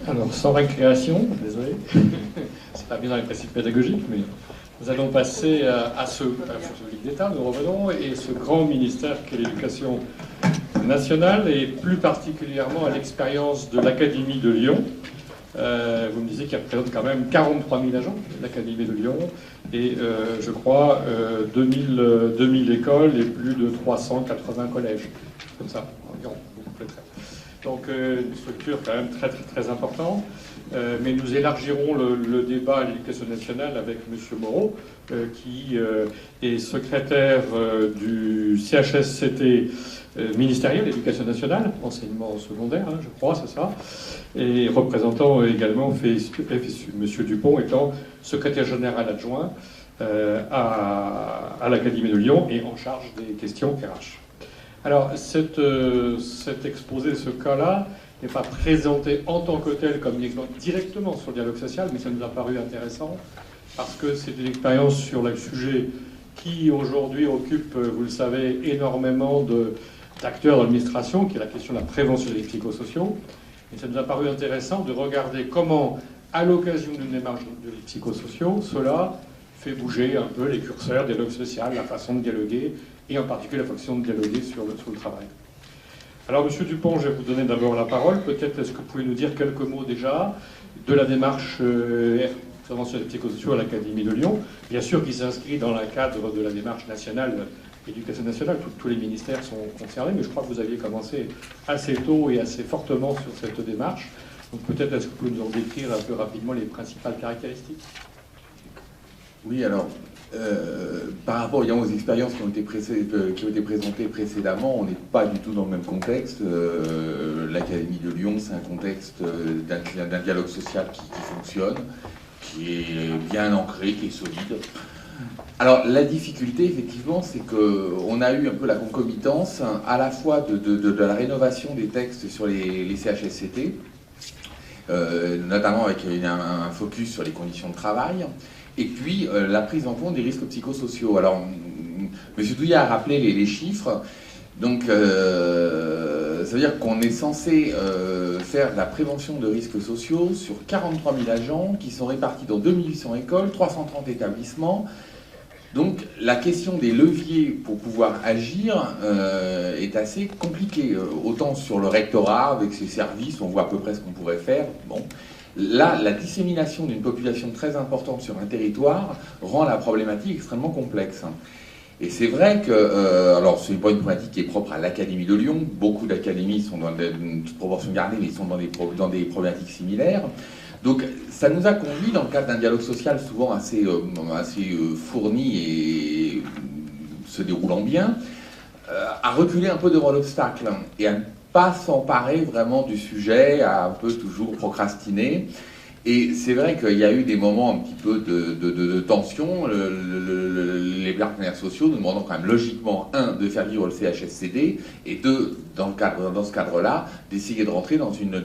Alors, sans récréation, désolé, c'est pas bien dans les principes pédagogiques, mais nous allons passer à ce livre d'État, nous revenons, et ce grand ministère qu'est l'éducation nationale, et plus particulièrement à l'expérience de l'Académie de Lyon. Vous me disiez qu'il représente quand même 43 000 agents, l'Académie de Lyon, et je crois 2000 écoles et plus de 380 collèges, comme ça, environ, beaucoup plus très. Donc une structure quand même très, très, très importante. Mais nous élargirons le débat à l'éducation nationale avec M. Moreau, qui est secrétaire du CHSCT ministériel, éducation nationale, enseignement secondaire, hein, je crois, c'est ça, et représentant également FSU. M. Dupont étant secrétaire général adjoint à l'Académie de Lyon et en charge des questions RH. Alors, cet exposé, ce cas-là, n'est pas présenté en tant que tel comme une expérience directement sur le dialogue social, mais ça nous a paru intéressant parce que c'est une expérience sur le sujet qui aujourd'hui occupe, vous le savez, énormément d'acteurs de l'administration, qui est la question de la prévention des risques psychosociaux. Et ça nous a paru intéressant de regarder comment, à l'occasion d'une démarche de risques psychosociaux, cela fait bouger un peu les curseurs, dialogue social, la façon de dialoguer, et en particulier la façon de dialoguer sur le travail. Alors, Monsieur Dupont, je vais vous donner d'abord la parole. Peut-être est-ce que vous pouvez nous dire quelques mots déjà de la démarche prévention des psychosociaux à l'Académie de Lyon, bien sûr qui s'inscrit dans le cadre de la démarche nationale, éducation nationale, tous les ministères sont concernés, mais je crois que vous aviez commencé assez tôt et assez fortement sur cette démarche. Donc peut-être est-ce que vous pouvez nous en décrire un peu rapidement les principales caractéristiques? Oui, alors, par rapport aux expériences qui ont été présentées précédemment, on n'est pas du tout dans le même contexte. L'Académie de Lyon, c'est un contexte d'un dialogue social qui fonctionne, qui est bien ancré, qui est solide. Alors, la difficulté, effectivement, c'est qu'on a eu un peu la concomitance à la fois de la rénovation des textes sur les CHSCT, notamment avec un focus sur les conditions de travail, et puis la prise en compte des risques psychosociaux. Alors, M. Douillet a rappelé les chiffres. Donc, ça veut dire qu'on est censé faire de la prévention de risques sociaux sur 43 000 agents qui sont répartis dans 2800 écoles, 330 établissements. Donc, la question des leviers pour pouvoir agir est assez compliquée. Autant sur le rectorat, avec ses services, on voit à peu près ce qu'on pourrait faire. Bon. Là, la dissémination d'une population très importante sur un territoire rend la problématique extrêmement complexe. Et c'est vrai que, alors ce n'est pas une problématique qui est propre à l'Académie de Lyon, beaucoup d'académies sont dans une proportion gardée, mais ils sont dans des problématiques similaires. Donc ça nous a conduit, dans le cadre d'un dialogue social souvent assez fourni et se déroulant bien, à reculer un peu devant l'obstacle et à ne pas s'emparer vraiment du sujet, à un peu toujours procrastiner. Et c'est vrai qu'il y a eu des moments un petit peu de tension. Les partenaires sociaux nous demandant quand même logiquement, un, de faire vivre le CHSCD, et deux, dans ce cadre-là, d'essayer de rentrer dans une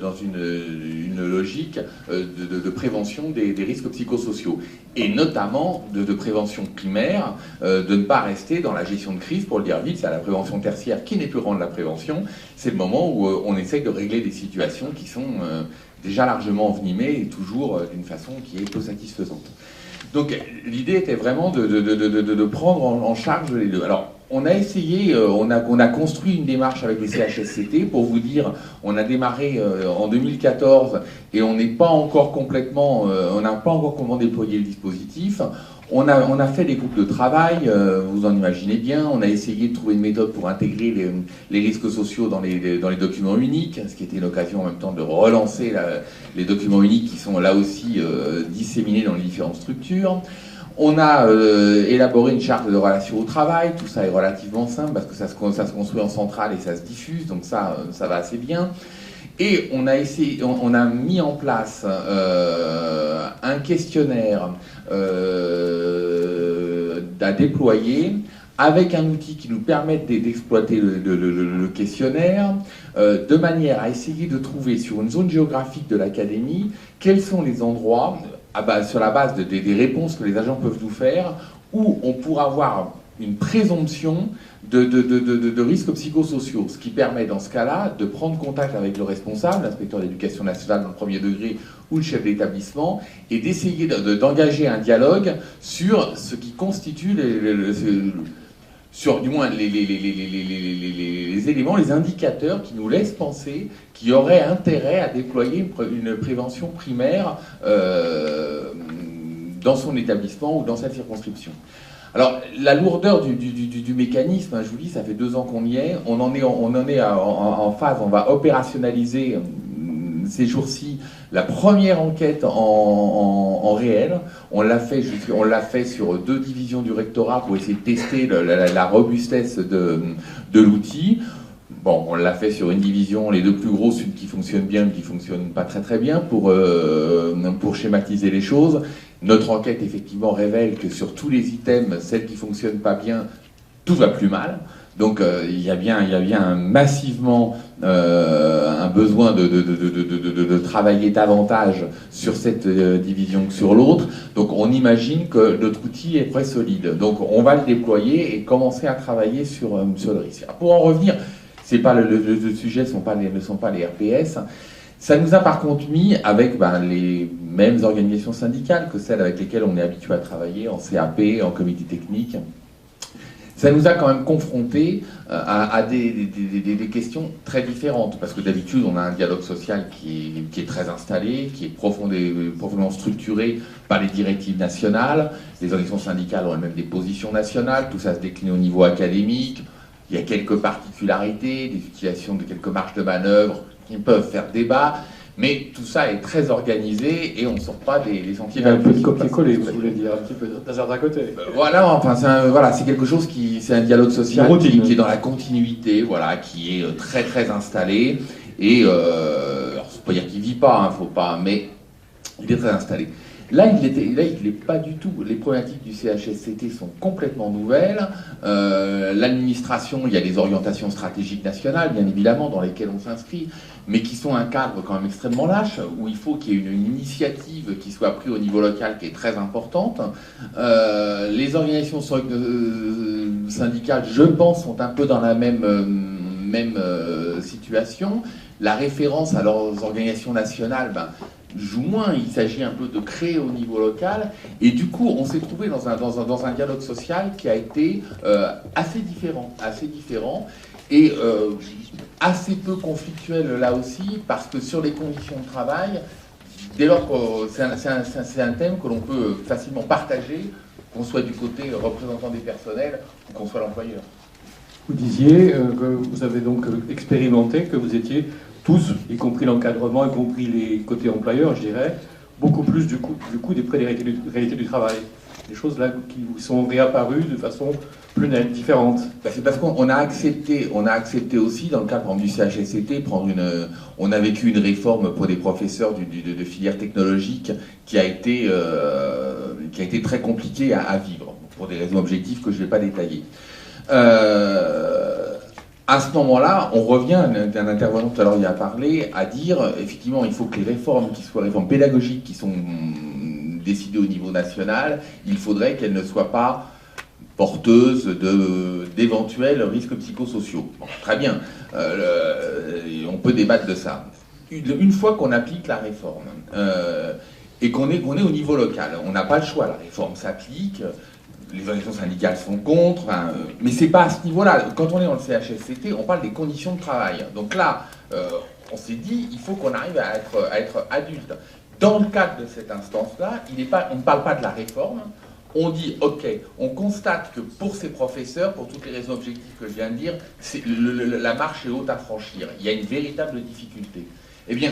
logique de prévention des risques psychosociaux. Et notamment de prévention primaire, de ne pas rester dans la gestion de crise, pour le dire vite, c'est à la prévention tertiaire qui n'est plus rendre la prévention. C'est le moment où on essaye de régler des situations qui sont déjà largement envenimé et toujours d'une façon qui est peu satisfaisante. Donc l'idée était vraiment de prendre en charge les deux. Alors on a essayé, on a construit une démarche avec les CHSCT. Pour vous dire, on a démarré en 2014 et on n'est pas encore complètement, on n'a pas encore complètement déployé le dispositif. On a fait des groupes de travail, vous en imaginez bien. On a essayé de trouver une méthode pour intégrer les risques sociaux dans les documents uniques, ce qui était l'occasion en même temps de relancer les documents uniques qui sont là aussi disséminés dans les différentes structures. On a élaboré une charte de relations au travail. Tout ça est relativement simple parce que ça se construit en centrale et ça se diffuse, donc ça va assez bien. Et on a mis en place un questionnaire à déployer avec un outil qui nous permette d'exploiter le questionnaire de manière à essayer de trouver sur une zone géographique de l'académie quels sont les endroits, sur la base des réponses que les agents peuvent nous faire, où on pourra avoir une présomption de risques psychosociaux, ce qui permet dans ce cas-là de prendre contact avec le responsable, l'inspecteur d'éducation nationale dans le premier degré ou le chef d'établissement, et d'essayer d'engager un dialogue sur ce qui constitue sur du moins les éléments, les indicateurs qui nous laissent penser qu'il y aurait intérêt à déployer une prévention primaire dans son établissement ou dans sa circonscription. Alors, la lourdeur du mécanisme, hein, je vous dis, ça fait 2 ans qu'on y est, on en est en phase, on va opérationnaliser ces jours-ci la première enquête en réel. On l'a fait sur 2 divisions du rectorat pour essayer de tester la robustesse de l'outil. Bon, on l'a fait sur une division, les 2 plus grosses, une qui fonctionne bien, une qui fonctionne pas très très bien, pour schématiser les choses. Notre enquête, effectivement, révèle que sur tous les items, celles qui fonctionnent pas bien, tout va plus mal. Donc, il y a bien massivement un besoin de travailler davantage sur cette division que sur l'autre. Donc, on imagine que notre outil est très solide. Donc, on va le déployer et commencer à travailler sur le risque. Pour en revenir, c'est pas le sujet ne sont pas les RPS. Ça nous a par contre mis avec les mêmes organisations syndicales que celles avec lesquelles on est habitué à travailler en CAP, en comité technique. Ça nous a quand même confrontés à des questions très différentes, parce que d'habitude on a un dialogue social qui est très installé, qui est profondément structuré par les directives nationales. Les organisations syndicales ont elles-mêmes des positions nationales, tout ça se décline au niveau académique. Il y a quelques particularités, des utilisations de quelques marges de manœuvre qui peuvent faire débat, mais tout ça est très organisé et on ne sort pas des sentiers. Il y a un peu de copier-coller, vous voulez dire, un petit peu d'hasard à côté. Voilà, enfin, c'est quelque chose c'est un dialogue social qui est dans la continuité, voilà, qui est très très installé et alors, faut pas dire qu'il vit pas, faut pas, mais il est très installé. Là, il n'est pas du tout. Les problématiques du CHSCT sont complètement nouvelles. L'administration, il y a des orientations stratégiques nationales, bien évidemment, dans lesquelles on s'inscrit, mais qui sont un cadre quand même extrêmement lâche, où il faut qu'il y ait une initiative qui soit prise au niveau local, qui est très importante. Les organisations syndicales, je pense, sont un peu dans la même situation. La référence à leurs organisations nationales, joue moins, il s'agit un peu de créer au niveau local, et du coup on s'est trouvé dans un dialogue social qui a été assez différent et assez peu conflictuel là aussi, parce que sur les conditions de travail, dès lors que c'est un thème que l'on peut facilement partager, qu'on soit du côté représentant des personnels ou qu'on soit l'employeur. Vous disiez que vous avez donc expérimenté, que vous étiez tous, y compris l'encadrement, y compris les côtés employeurs, je dirais, beaucoup plus du coup des réalités du travail. Des choses là qui vous sont réapparues de façon plus nette, différente. C'est parce qu'on a accepté aussi, dans le cadre du CHSCT, on a vécu une réforme pour des professeurs de filière technologique qui a été très compliquée à vivre, pour des raisons objectives que je ne vais pas détailler. À ce moment-là, on revient, un intervenant tout à l'heure y a parlé, à dire, effectivement, il faut que les réformes, qui soient réformes pédagogiques, qui sont décidées au niveau national, il faudrait qu'elles ne soient pas porteuses d'éventuels risques psychosociaux. Bon, très bien, on peut débattre de ça. Une fois qu'on applique la réforme, et qu'on est au niveau local, on n'a pas le choix, la réforme s'applique, les organisations syndicales sont contre, mais c'est pas à ce niveau-là. Quand on est dans le CHSCT, on parle des conditions de travail. Donc là, on s'est dit, il faut qu'on arrive à être adulte. Dans le cadre de cette instance-là, on ne parle pas de la réforme. On dit, ok, on constate que pour ces professeurs, pour toutes les raisons objectives que je viens de dire, la marche est haute à franchir. Il y a une véritable difficulté. Eh bien,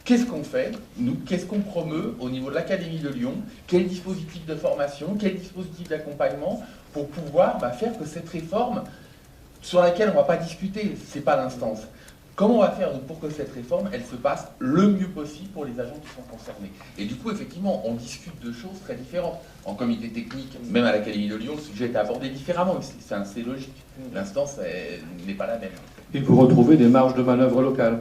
qu'est-ce qu'on fait, nous? Qu'est-ce qu'on promeut au niveau de l'Académie de Lyon? Quel dispositif de formation, quel dispositif d'accompagnement pour pouvoir faire que cette réforme, sur laquelle on ne va pas discuter, ce n'est pas l'instance. Comment on va faire pour que cette réforme, elle se passe le mieux possible pour les agents qui sont concernés? Et du coup, effectivement, on discute de choses très différentes. En comité technique, même à l'Académie de Lyon, le sujet est abordé différemment, mais c'est assez logique. L'instance n'est pas la même. Et vous retrouvez des marges de manœuvre locales?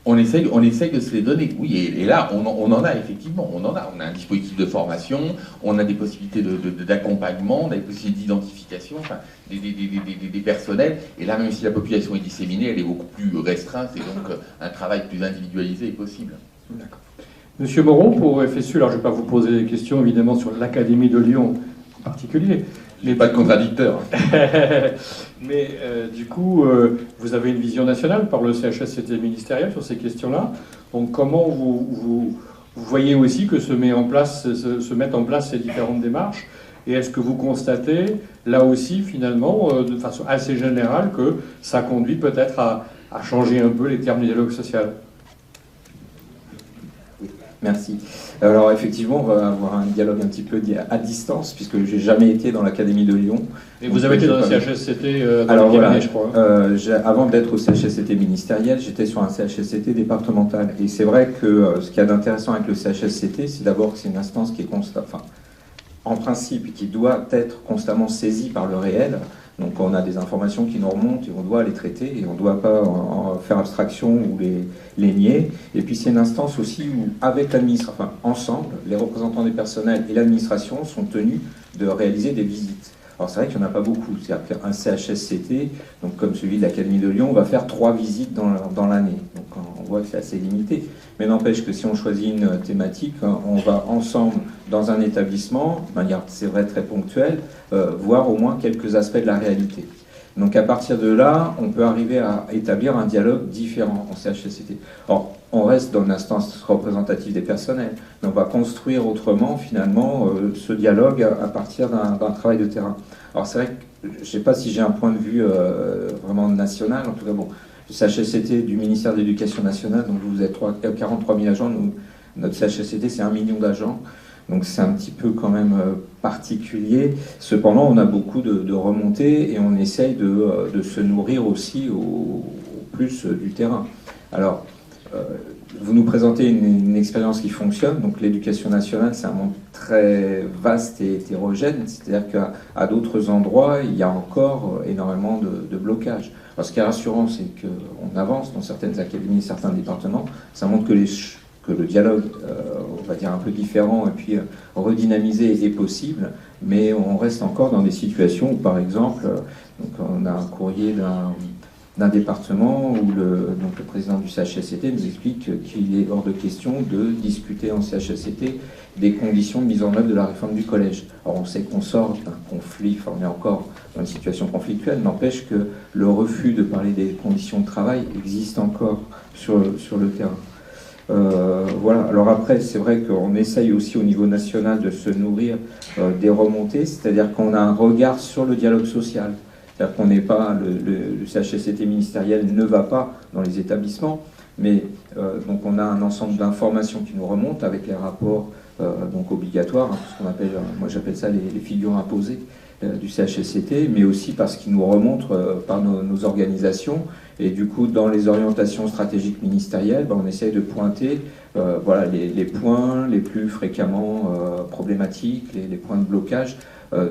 On essaye de se les donner, oui, et là, on en a effectivement, on a un dispositif de formation, on a des possibilités d'accompagnement, on a des possibilités d'identification, enfin, des personnels, et là, même si la population est disséminée, elle est beaucoup plus restreinte, et donc un travail plus individualisé est possible. D'accord. Monsieur Moreau, pour FSU, alors je ne vais pas vous poser des questions, évidemment, sur l'Académie de Lyon en particulier. Mais pas de contradicteur. Mais du coup, vous avez une vision nationale par le CHSCT ministériel sur ces questions-là. Donc comment vous voyez aussi que se mettent en place ces différentes démarches? Et est-ce que vous constatez, là aussi, finalement, de façon assez générale, que ça conduit peut-être à changer un peu les termes du dialogue social? Merci. Alors effectivement, on va avoir un dialogue un petit peu à distance, puisque j'ai jamais été dans l'Académie de Lyon. Et vous avez été dans le CHSCT alors voilà, je crois. Avant d'être au CHSCT ministériel, j'étais sur un CHSCT départemental. Et c'est vrai que ce qu'il y a d'intéressant avec le CHSCT, c'est d'abord que c'est une instance qui est en principe, qui doit être constamment saisie par le réel. Donc on a des informations qui nous remontent et on doit les traiter et on ne doit pas en faire abstraction ou les nier. Et puis c'est une instance aussi où, avec l'administration, ensemble, les représentants des personnels et l'administration sont tenus de réaliser des visites. Alors c'est vrai qu'il n'y en a pas beaucoup. C'est-à-dire qu'un CHSCT, donc comme celui de l'Académie de Lyon, va faire 3 visites dans l'année. Donc on voit que c'est assez limité. Mais n'empêche que si on choisit une thématique, on va ensemble dans un établissement, de manière, c'est vrai, très ponctuelle, voir au moins quelques aspects de la réalité. Donc à partir de là, on peut arriver à établir un dialogue différent en CHSCT. Or, on reste dans l'instance représentative des personnels, mais on va construire autrement, finalement, ce dialogue à partir d'un travail de terrain. Alors c'est vrai que je ne sais pas si j'ai un point de vue vraiment national, en tout cas, bon, le CHSCT du ministère de l'Éducation nationale, donc vous êtes 43 000 agents, nous, notre CHSCT c'est 1 million d'agents, donc c'est un petit peu quand même particulier. Cependant, on a beaucoup de remontées et on essaye de se nourrir aussi au plus du terrain. Alors, vous nous présentez une expérience qui fonctionne, donc l'éducation nationale, c'est un monde très vaste et hétérogène, c'est-à-dire qu'à d'autres endroits, il y a encore énormément de blocages. Alors, ce qui est rassurant, c'est qu'on avance dans certaines académies, certains départements, ça montre que le dialogue, on va dire un peu différent et puis redynamisé est possible, mais on reste encore dans des situations où, par exemple, donc on a un courrier d'un département où le président du CHSCT nous explique qu'il est hors de question de discuter en CHSCT des conditions de mise en œuvre de la réforme du collège. Alors on sait qu'on sort d'un conflit, enfin on est encore dans une situation conflictuelle, n'empêche que le refus de parler des conditions de travail existe encore sur le terrain. Voilà. Alors après, c'est vrai qu'on essaye aussi au niveau national de se nourrir des remontées, c'est-à-dire qu'on a un regard sur le dialogue social. C'est-à-dire qu'on n'est pas, le CHSCT ministériel ne va pas dans les établissements, mais donc on a un ensemble d'informations qui nous remontent avec les rapports donc obligatoires, hein, ce qu'on appelle, moi j'appelle ça les figures imposées du CHSCT, mais aussi parce qu'ils nous remontent par nos organisations. Et du coup, dans les orientations stratégiques ministérielles, on essaye de pointer voilà, les points les plus fréquemment problématiques, les points de blocage,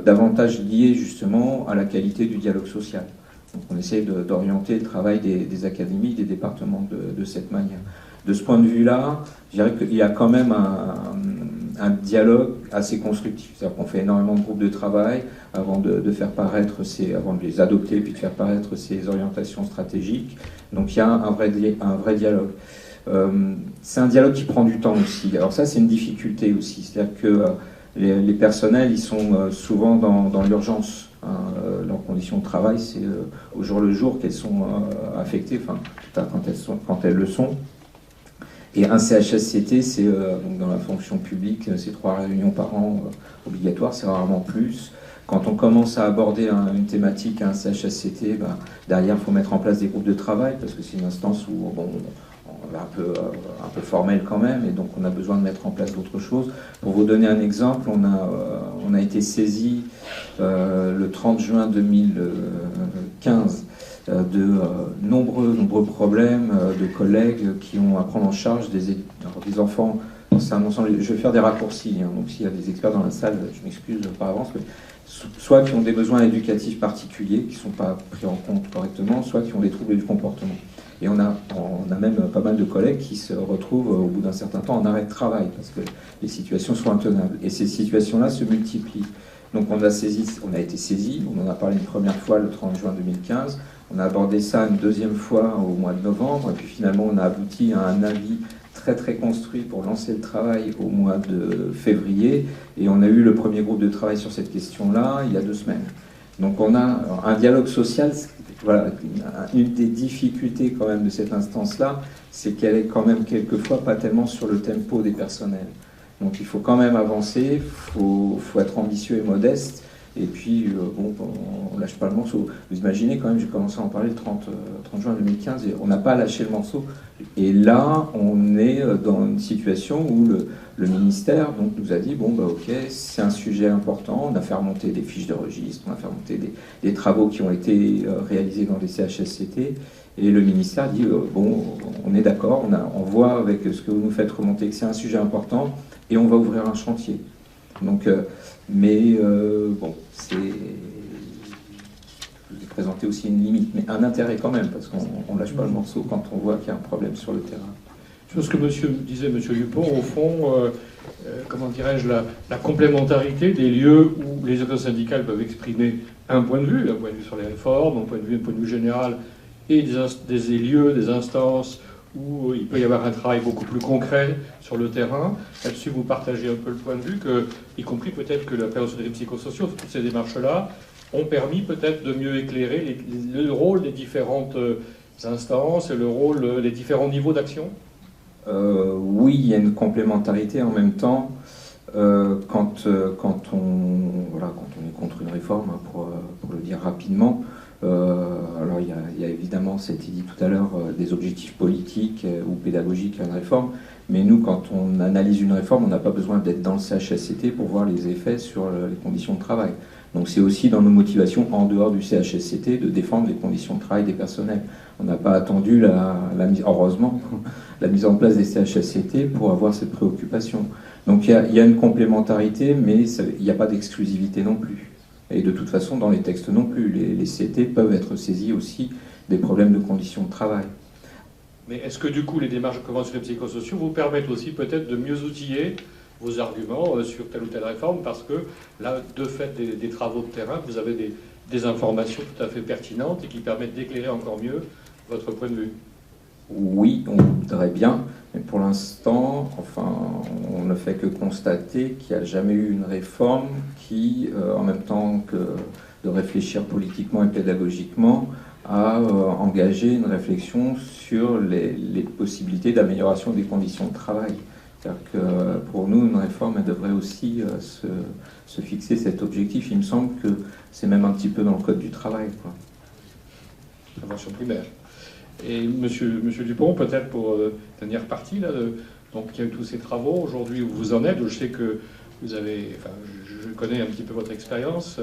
davantage liés justement à la qualité du dialogue social. Donc on essaye d'orienter le travail des académies, des départements de cette manière. De ce point de vue-là, je dirais qu'il y a quand même un dialogue assez constructif. C'est-à-dire qu'on fait énormément de groupes de travail avant de faire paraître avant de les adopter, puis de faire paraître ces orientations stratégiques. Donc il y a un vrai dialogue. C'est un dialogue qui prend du temps aussi. Alors ça, c'est une difficulté aussi. C'est-à-dire que les personnels, ils sont souvent dans l'urgence. Hein, leurs conditions de travail, c'est au jour le jour qu'elles sont affectées, enfin, quand elles le sont. Et un CHSCT, c'est donc dans la fonction publique, c'est 3 réunions par an obligatoires, c'est rarement plus. Quand on commence à aborder une thématique à un CHSCT, derrière, il faut mettre en place des groupes de travail, parce que c'est une instance où on est un peu formel quand même, et donc on a besoin de mettre en place d'autres choses. Pour vous donner un exemple, on a été saisi le 30 juin 2015 de nombreux problèmes de collègues qui ont à prendre en charge des enfants. C'est un ensemble, je vais faire des raccourcis, hein, donc s'il y a des experts dans la salle, je m'excuse par avance, mais soit qui ont des besoins éducatifs particuliers qui ne sont pas pris en compte correctement, soit qui ont des troubles du comportement. Et on a même pas mal de collègues qui se retrouvent au bout d'un certain temps en arrêt de travail parce que les situations sont intenables. Et ces situations-là se multiplient. Donc on a été saisi, on en a parlé une première fois le 30 juin 2015, on a abordé ça une deuxième fois au mois de novembre, et puis finalement on a abouti à un avis très très construit pour lancer le travail au mois de février, et on a eu le premier groupe de travail sur cette question-là il y a 2 semaines. Donc on a un dialogue social. Voilà, une des difficultés quand même de cette instance-là, c'est qu'elle est quand même quelquefois pas tellement sur le tempo des personnels. Donc il faut quand même avancer, faut être ambitieux et modeste, et puis bon, on lâche pas le morceau. Vous imaginez quand même, j'ai commencé à en parler le 30 juin 2015, et on n'a pas lâché le morceau. Et là, on est dans une situation où le ministère donc, nous a dit, bon, bah, ok, c'est un sujet important, on a fait remonter des fiches de registre, on a fait remonter des travaux qui ont été réalisés dans les CHSCT, et le ministère dit, bon, on est d'accord, on voit avec ce que vous nous faites remonter que c'est un sujet important, et on va ouvrir un chantier. Donc, bon, c'est... Je vous ai présenté aussi une limite, mais un intérêt quand même, parce qu'on ne lâche pas le morceau quand on voit qu'il y a un problème sur le terrain. Sur ce que disait M. Dupont, au fond, comment dirais-je, la complémentarité des lieux où les organisations syndicales peuvent exprimer un point de vue sur les réformes, un point de vue général, et des lieux, des instances où il peut y avoir un travail beaucoup plus concret sur le terrain. Là-dessus, vous partagez un peu le point de vue, y compris peut-être que la prévention des risques psychosociaux, toutes ces démarches-là, ont permis peut-être de mieux éclairer le rôle des différentes instances et le rôle des différents niveaux d'action. Oui, il y a une complémentarité en même temps. Quand on est contre une réforme, hein, pour le dire rapidement, alors il y a évidemment, ça a été dit tout à l'heure, des objectifs politiques ou pédagogiques à une réforme, mais nous, quand on analyse une réforme, on n'a pas besoin d'être dans le CHSCT pour voir les effets sur les conditions de travail. Donc c'est aussi dans nos motivations, en dehors du CHSCT, de défendre les conditions de travail des personnels. On n'a pas attendu, heureusement, la mise en place des CHSCT pour avoir cette préoccupation. Donc il y a une complémentarité, mais il n'y a pas d'exclusivité non plus. Et de toute façon, dans les textes non plus, les CT peuvent être saisis aussi des problèmes de conditions de travail. Mais est-ce que du coup, les démarches conventionnelles psychosociaux vous permettent aussi peut-être de mieux outiller vos arguments sur telle ou telle réforme, parce que là, de fait des travaux de terrain, vous avez des informations tout à fait pertinentes et qui permettent d'éclairer encore mieux votre point de vue? Oui, on voudrait bien, mais pour l'instant, enfin, on ne fait que constater qu'il n'y a jamais eu une réforme qui, en même temps que de réfléchir politiquement et pédagogiquement, a engagé une réflexion sur les possibilités d'amélioration des conditions de travail. C'est-à-dire que pour nous, une réforme, elle devrait aussi se fixer cet objectif. Il me semble que c'est même un petit peu dans le Code du travail, quoi. Prévention primaire. Et Monsieur Dupont, peut-être pour dernière partie, là, donc il y a eu tous ces travaux, aujourd'hui où vous en êtes, je sais que vous avez, enfin, je connais un petit peu votre expérience,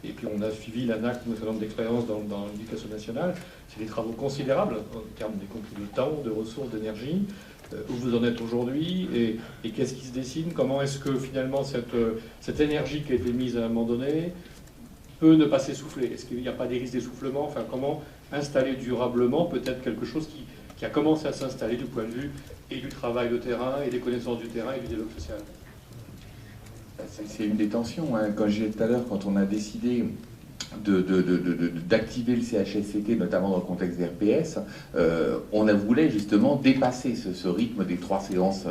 et puis on a suivi l'ANAC, un certain nombre d'expériences dans l'éducation nationale. C'est des travaux considérables en termes y compris de temps, de ressources, d'énergie. Où vous en êtes aujourd'hui et qu'est-ce qui se dessine? Comment est-ce que finalement cette énergie qui a été mise à un moment donné peut ne pas s'essouffler? Est-ce qu'il n'y a pas des risques d'essoufflement? Enfin, comment installer durablement peut-être quelque chose qui a commencé à s'installer du point de vue et du travail de terrain et des connaissances du terrain et du dialogue social? C'est une des tensions, hein. Quand j'ai tout à l'heure, quand on a décidé d'activer le CHSCT, notamment dans le contexte des RPS, on voulait justement dépasser ce rythme des 3 séances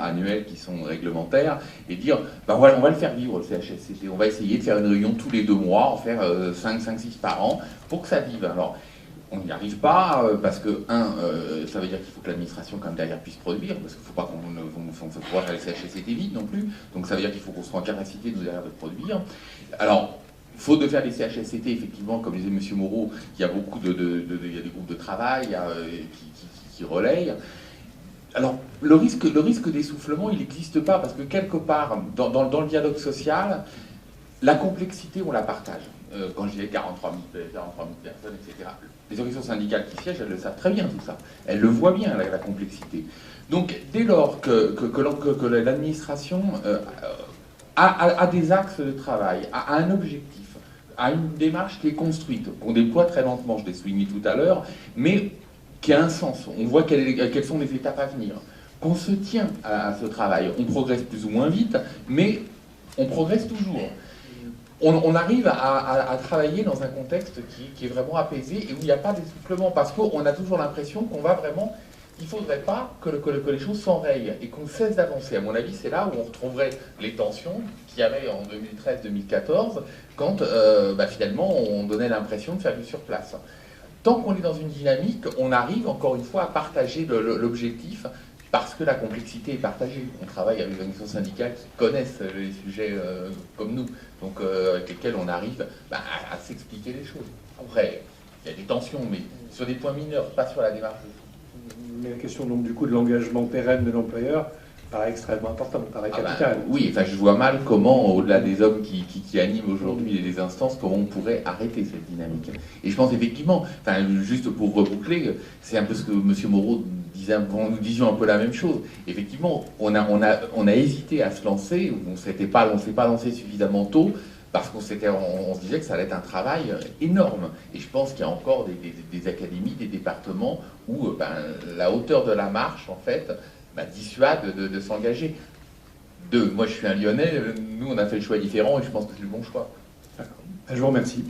annuelles qui sont réglementaires et dire, ben voilà, on va le faire vivre le CHSCT, on va essayer de faire une réunion tous les 2 mois, en faire 5-6 par an, pour que ça vive. Alors, on n'y arrive pas parce que, ça veut dire qu'il faut que l'administration quand même derrière puisse produire, parce qu'il ne faut pas qu'on fasse pouvoir faire le CHSCT vide non plus, donc ça veut dire qu'il faut qu'on soit en capacité nous derrière de produire. Alors, faute de faire des CHSCT, effectivement, comme disait M. Moreau, il y a beaucoup il y a des groupes de travail qui relayent. Alors, le risque d'essoufflement, il n'existe pas, parce que quelque part, dans le dialogue social, la complexité, on la partage. Quand je disais 43 000 personnes, etc., les organisations syndicales qui siègent, elles le savent très bien, tout ça. Elles le voient bien, la complexité. Donc, dès lors que l'administration a des axes de travail, a un objectif, a une démarche qui est construite, qu'on déploie très lentement, je l'ai souligné tout à l'heure, mais qui a un sens. On voit quelles sont les étapes à venir. Qu'on se tient à ce travail. On progresse plus ou moins vite, mais on progresse toujours. On arrive à travailler dans un contexte qui est vraiment apaisé et où il n'y a pas d'essoufflement, parce qu'on a toujours l'impression qu'on va vraiment... Il ne faudrait pas que les choses s'enrayent et qu'on cesse d'avancer. À mon avis, c'est là où on retrouverait les tensions qu'il y avait en 2013-2014, quand finalement on donnait l'impression de faire du surplace. Tant qu'on est dans une dynamique, on arrive encore une fois à partager l'objectif, parce que la complexité est partagée. On travaille avec des organisations syndicales qui connaissent les sujets comme nous, donc avec lesquels on arrive à s'expliquer les choses. Après, il y a des tensions, mais sur des points mineurs, pas sur la démarche. Mais la question donc du coup de l'engagement pérenne de l'employeur paraît extrêmement importante, paraît capitale. Oui, je vois mal comment, au-delà des hommes qui animent aujourd'hui les instances, comment on pourrait arrêter cette dynamique. Et je pense effectivement, juste pour reboucler, c'est un peu ce que M. Moreau disait, nous disions un peu la même chose. Effectivement, on a hésité à se lancer, on ne s'est pas lancé suffisamment tôt, parce qu'on se disait que ça allait être un travail énorme. Et je pense qu'il y a encore des académies, des départements où la hauteur de la marche, en fait, dissuade de s'engager. Moi, je suis un Lyonnais, nous, on a fait le choix différent et je pense que c'est le bon choix. D'accord. Je vous remercie.